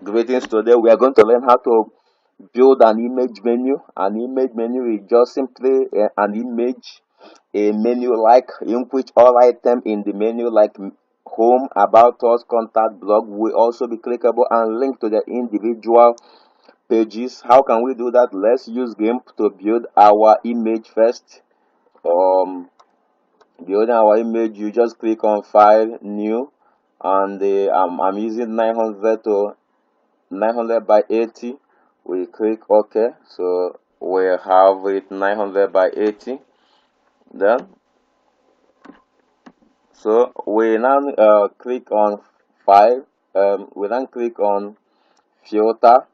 Greetings. Today we are going to learn how to build an image menu. An image menu is just simply an image, a menu like in which all items in the menu like home, about us, contact, blog will also be clickable and linked to the individual pages. How can we do that? Let's use GIMP to build our image first. Building our image, you just click on File, New, and I'm using 900 to 900 by 80. We click OK, so we have it 900 by 80. Then so we now click on File. We then click on Filter.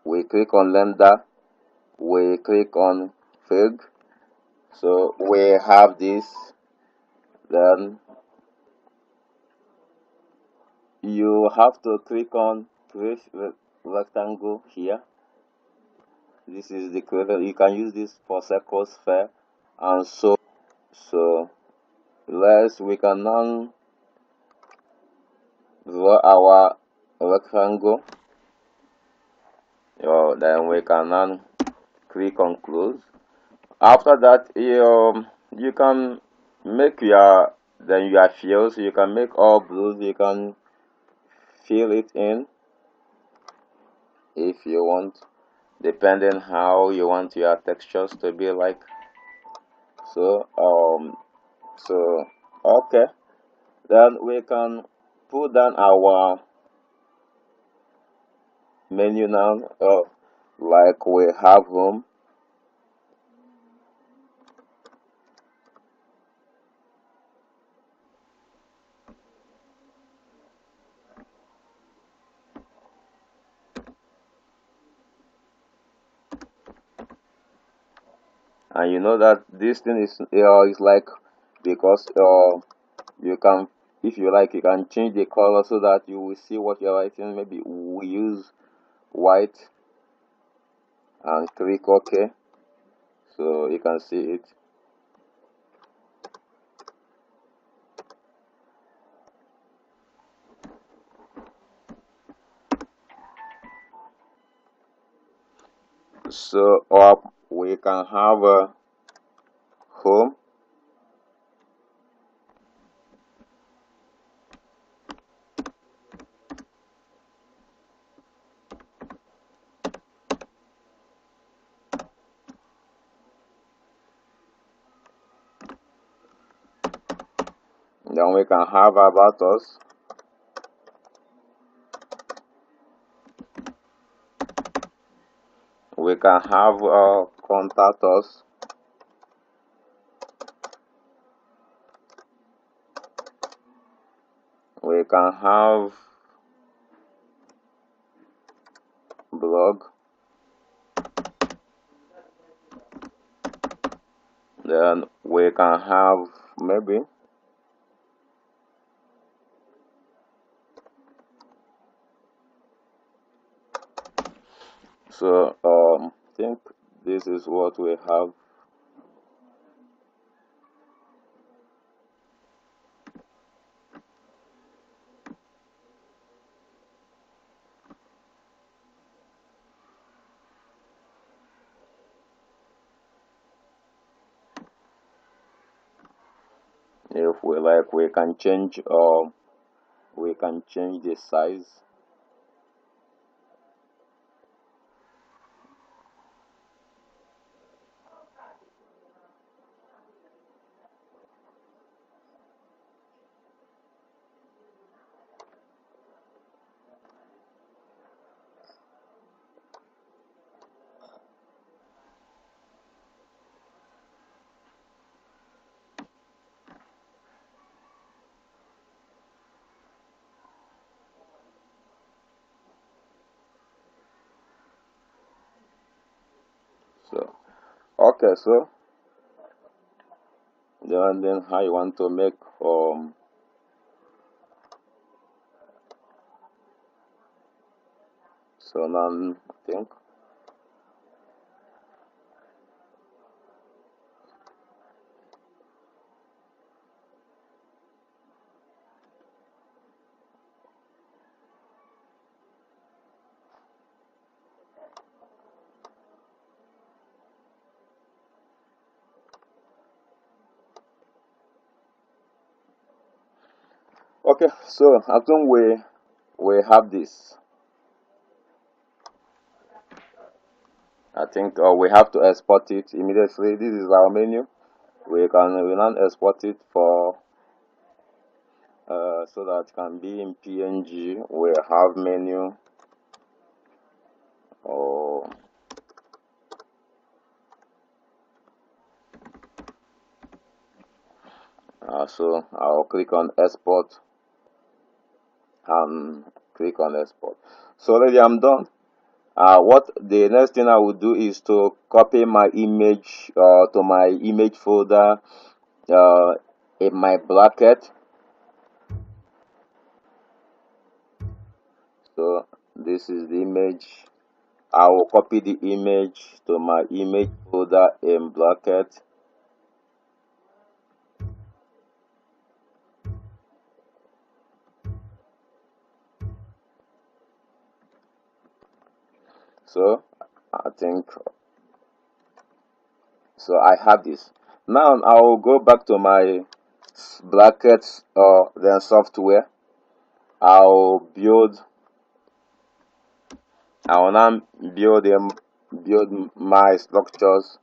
We click on Render. We click on Fig. So we have this. Then you have to click on Create Rectangle here. This is the creator. You can use this for circle, sphere, and so we can now draw our rectangle. Then we can now click on close. After that, you can make your fields. You can make all blues. You can fill it in if you want, depending how you want your textures to be like. So okay. Then we can put down our menu now, like we have home. And you know that this thing is like, because you can, if you like, you can change the color so that you will see what you're writing. Maybe we use white and click OK, so you can see it. So up we can have a home. Then we can have about us. We can have contact us. We can have blog. Then we can have maybe so I think this is what we have. If we like, we can change the size. So okay, so then how you want to make so now I think Okay, so assume we have this. I think we have to export it immediately. This is our menu. We now export it for so that it can be in PNG. We have menu. Oh, so I'll click on export and click on export. So already I'm done. What the next thing I will do is to copy my image to my image folder in my bracket. So this is the image. I will copy the image to my image folder in bracket. So I think so I have this. Now I will go back to my brackets then software. I'll build I will now build my structures.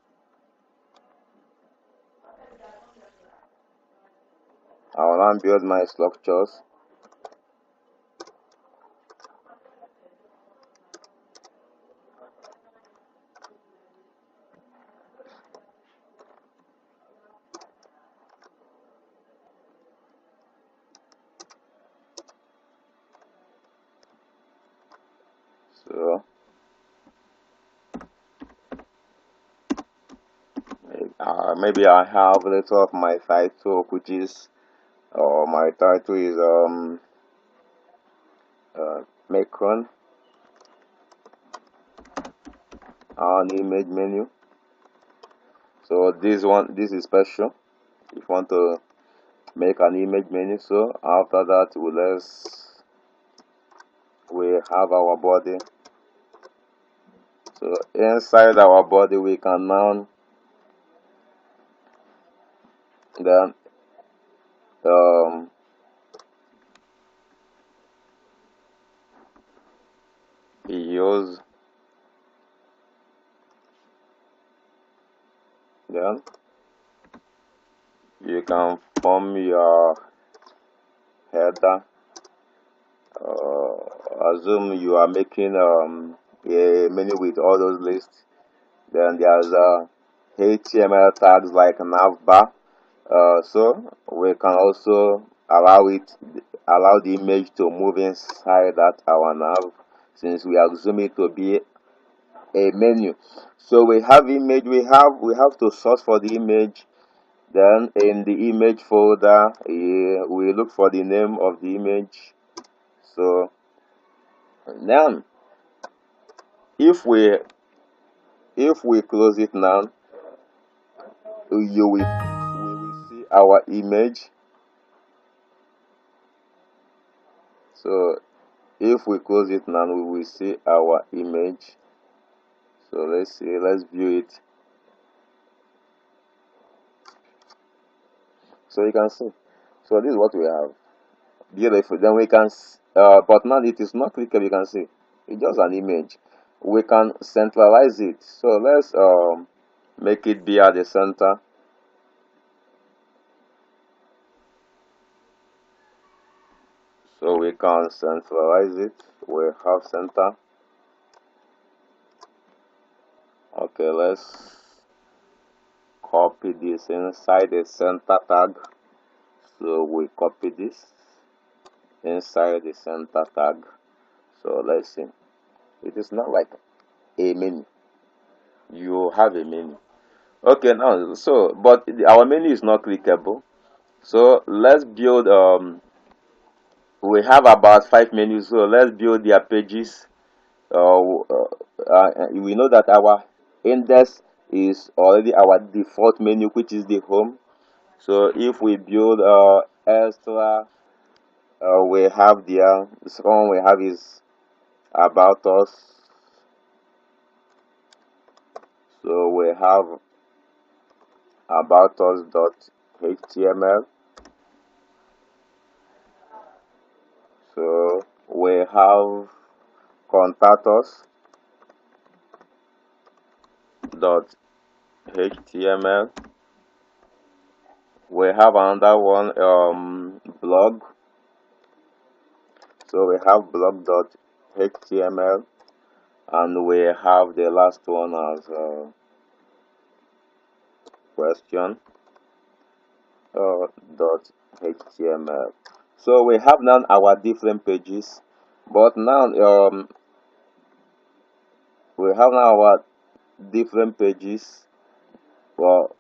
I will now build my structures. So maybe I have a little of my title, which is my title is Macron on image menu. So this is special. If you want to make an image menu, so after that we have our body. So inside our body we can now then um, use then you can form your header. Assume you are making a menu with all those lists. Then there's HTML tags like navbar. So we can also allow the image to move inside that our nav, since we assume it to be a menu. So we have image. We have to search for the image. Then in the image folder, we look for the name of the image. So now, if we close it now, we will see our image. So if we close it now, we will see our image. So let's view it. So you can see. So this is what we have. Beautiful. Then we can, but now it is not clickable. You can see it's just an image. We can centralize it. So let's make it be at the center. So we can centralize it. We have center. Okay, let's copy this inside the center tag. So we copy this inside the center tag. So let's see. It is not like a menu. You have a menu. Okay, now so but our menu is not clickable. So let's build we have about 5 menus. So let's build their pages. We know that our index is already our default menu, which is the home. So if we build extra, we have the second one we have is about us. So we have about us.html. So we have contact us dot html. We have another one, blog. So we have blog dot html, and we have the last one as question dot html. So we have now our different pages, but now we have now our different pages. Well,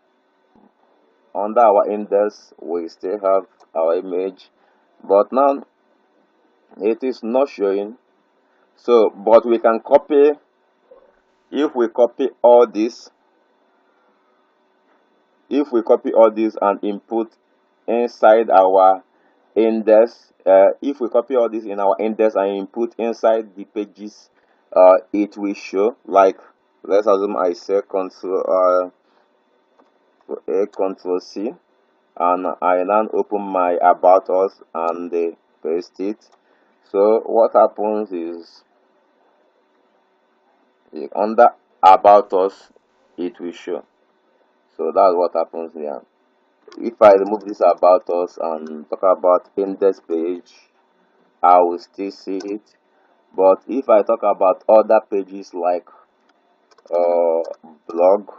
under our index we still have our image, but now it is not showing. So but we can copy. If we copy all this, and input inside our index, if we copy all this in our index and input inside the pages, it will show. Like, let's assume I say control C, and I now open my about us and paste it. So what happens is, under about us it will show. So that's what happens here. If I remove this about us and talk about index page, I will still see it. But if I talk about other pages like blog,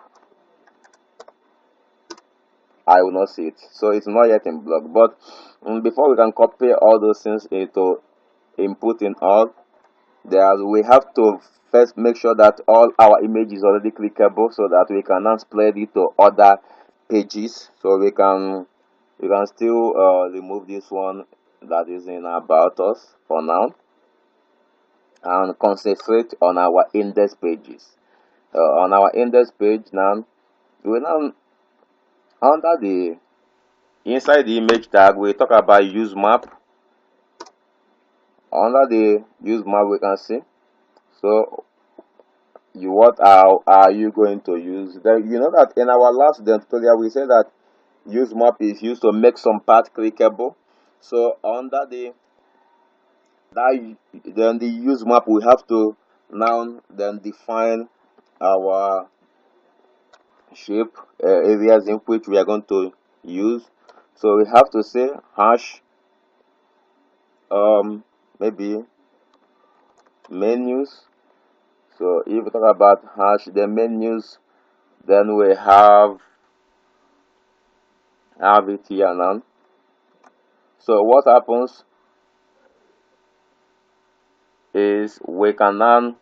I will not see it. So it's not yet in blog. But before we can copy all those things into input in all, we have to first make sure that all our image is already clickable, so that we can now spread it to other pages. So we can still remove this one that is in about us for now, and concentrate on our index pages. On our index page now, we now, under the inside the image tag, we talk about use map. Under the use map, we can see, so what are you going to use? Then you know that in our last tutorial we said that use map is used to make some part clickable. So under the use map, we have to now then define our shape, areas in which we are going to use. So we have to say hash maybe menus. So if we talk about hash the menus, then we have it here now. So what happens is we can now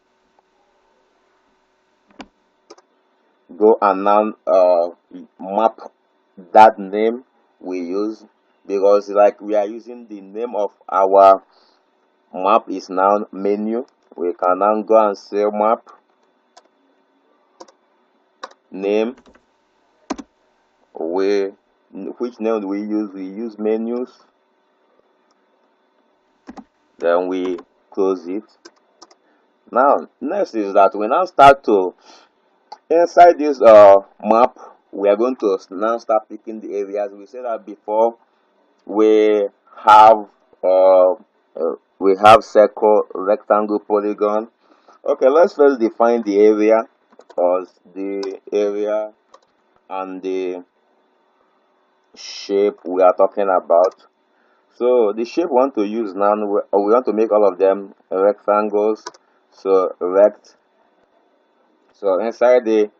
go and now map that name we use, because like we are using the name of our map is now menu. We can now go and say map name. Which name do we use? We use menus, then we close it. Now next is that we now start to, inside this map, we are going to now start picking the areas. We said that before we have circle, rectangle, polygon. Okay, let's first define the area, or the area and the shape we are talking about. So the shape we want to use now, we want to make all of them rectangles. So rect. So inside the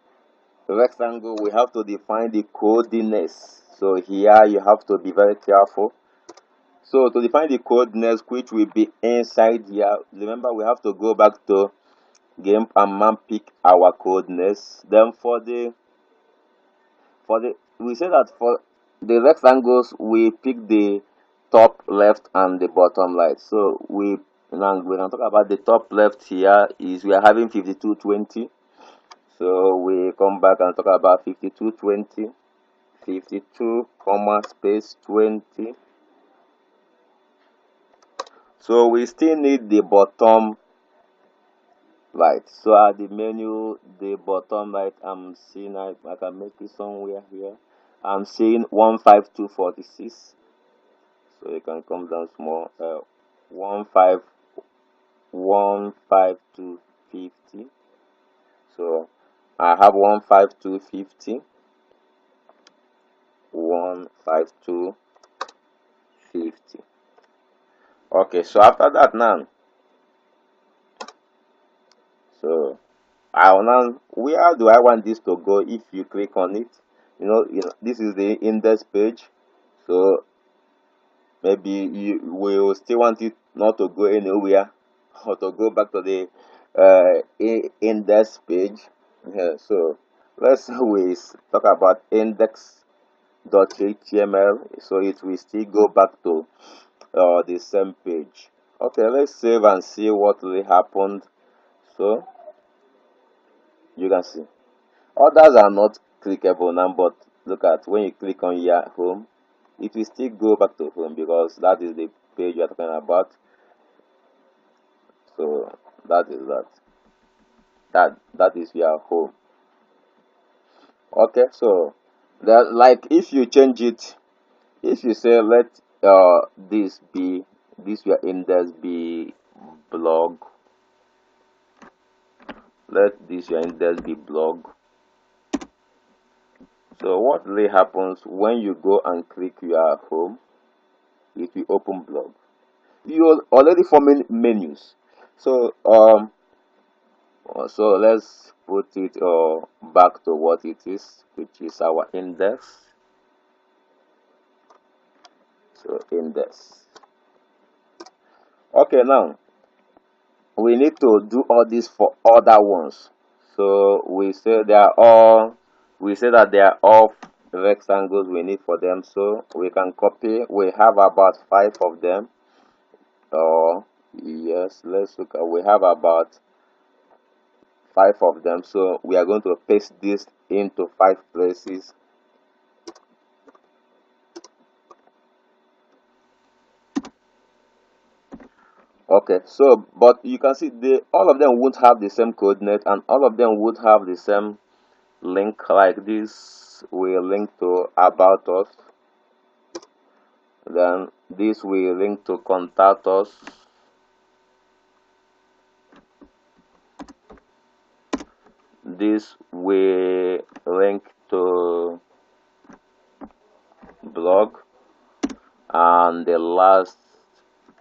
rectangle, we have to define the coordinates. So here you have to be very careful. So to define the coordinates, which will be inside here, remember we have to go back to GIMP and map pick our coordinates. Then we say that for the rectangles we pick the top left and the bottom right. So we can talk about the top left. Here is we are having 5220. So we come back and talk about 5220, 52 comma space 20. So we still need the bottom right. So at the menu, the bottom right, I'm seeing, I can make it somewhere here. I'm seeing 15246. So you can come down small. 15250. So I have 15250, 15250. Okay, so after that now, so I'll now, where do I want this to go? If you click on it, this is the index page. So maybe you will still want it not to go anywhere, or to go back to the index page. Yeah, so let's always talk about index.html, so it will still go back to the same page. Okay, let's save and see what really happened. So you can see others are not clickable now, but look at when you click on your home, it will still go back to home because that is the page you're talking about. So that is that is your home. Okay, so that, like, if you change it, if you say let this be, this your index be blog, let this your index be blog. So what really happens when you go and click your home, it will open blog. You already forming menus. So so let's put it back to what it is, which is our index. So index. Okay, now we need to do all this for other ones. So we say that they are all rectangles we need for them. So we can copy. We have about 5 of them. Yes, let's look at, we have about 5 of them. So we are going to paste this into 5 places. Okay, so but you can see all of them won't have the same coordinate, and all of them would have the same link. Like this will link to about us, then this will link to contact us, this will link to blog, and the last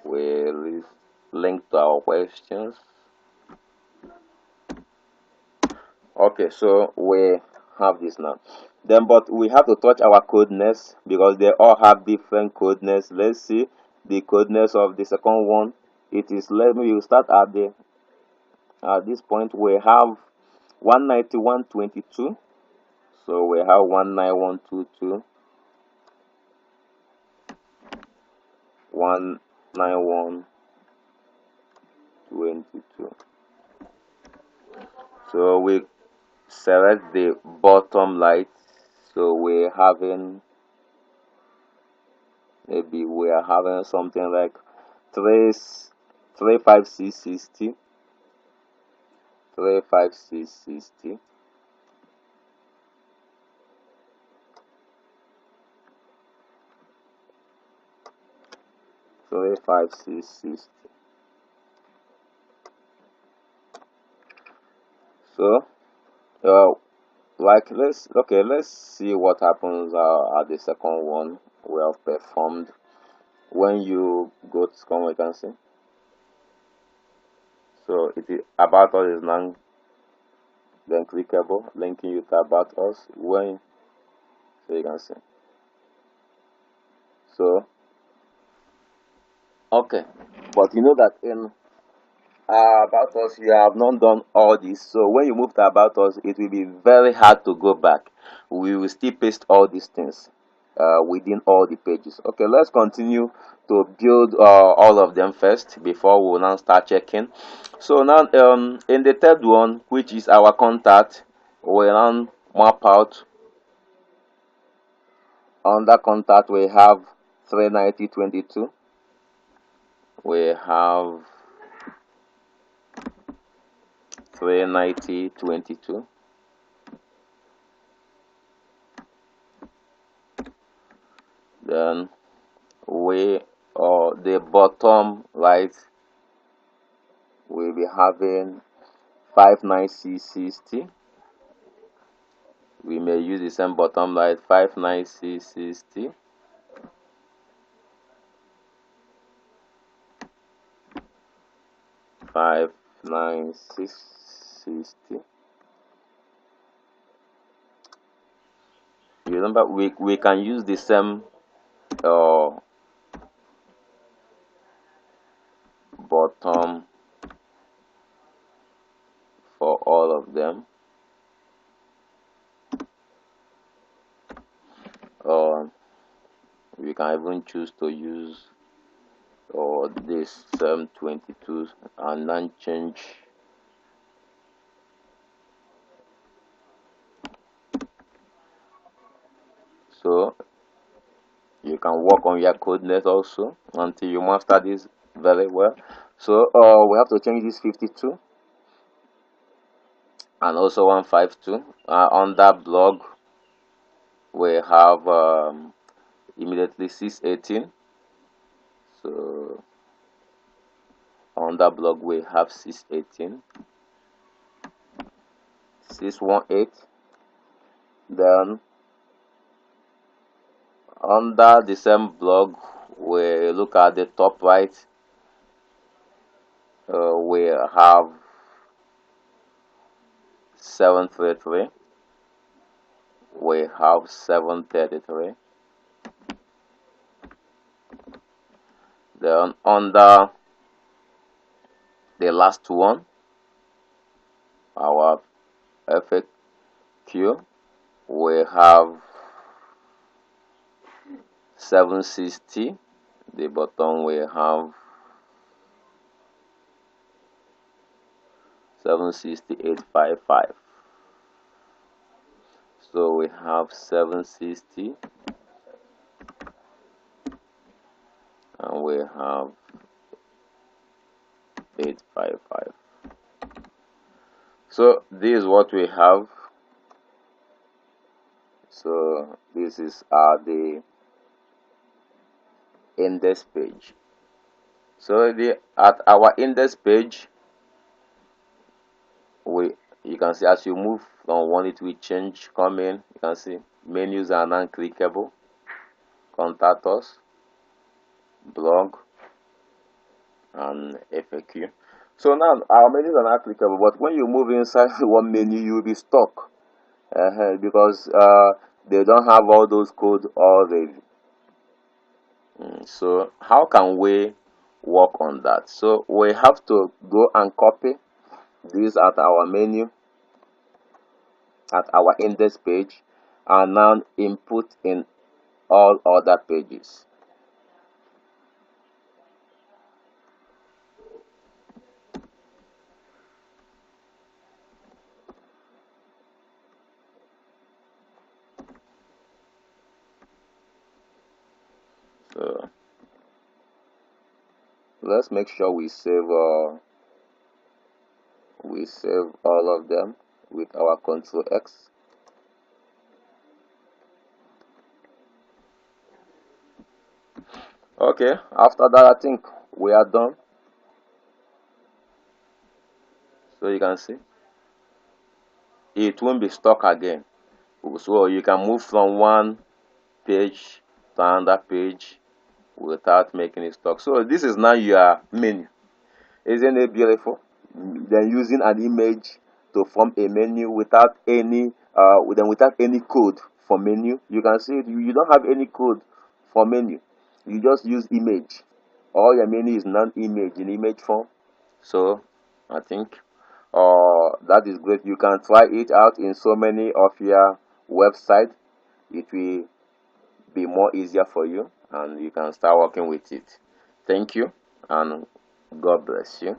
will link to our questions. Okay, so we have this now. Then, but we have to touch our coordinates because they all have different coordinates. Let's see the coordinates of the second one. It is, let me start at this point. We have 191.22. So we have 191.22, 191.22. So we select the bottom light. So we're having, maybe we are having something like 35660, 35660. So like, let's see what happens at the second one we have performed. When you go to come, we can see, so it is about us is now then clickable, linking you to about us. When, so you can see, so okay, but you know that in about us you have not done all this. So when you move to about us, it will be very hard to go back. We will still paste all these things within all the pages. Okay, let's continue to build all of them first before we will now start checking. So now in the third one, which is our contact, we will now map out. Under contact we have 390.22. We have 390.22. Then we the bottom right, we'll be having 59C60. We may use the same bottom right, 59C60. Five nine six 60. You remember we can use the same uh, bottom for all of them. We can even choose to use this 22 and then change. So you can work on your codeness also until you master this very well. So we have to change this 52 and also 152. On that blog we have immediately 618. So on that blog we have 618, 618. Then under the same blog we look at the top right, we have 733, we have 733. Then under the last one, our FAQ, we have 760. The bottom we have 76855. So we have 760 and we have 855. So this is what we have. So this is the index page. So at our index page, you can see as you move from one, it will change. Come in, you can see menus are non-clickable, contact us, blog, and FAQ. So now our menus are not clickable, but when you move inside one menu, you'll be stuck because they don't have all those codes already. So how can we work on that? So we have to go and copy this at our menu, at our index page, and now input in all other pages. So let's make sure we save all of them with our Control X. Okay, after that I think we are done. So you can see it won't be stuck again. So you can move from one page to another page without making it stuck. So this is now your menu. Isn't it beautiful? Then using an image to form a menu without any code for menu. You can see it, you don't have any code for menu. You just use image. All your menu is non-image in image form. So I think that is great. You can try it out in so many of your websites. It will be more easier for you and you can start working with it. Thank you and God bless you.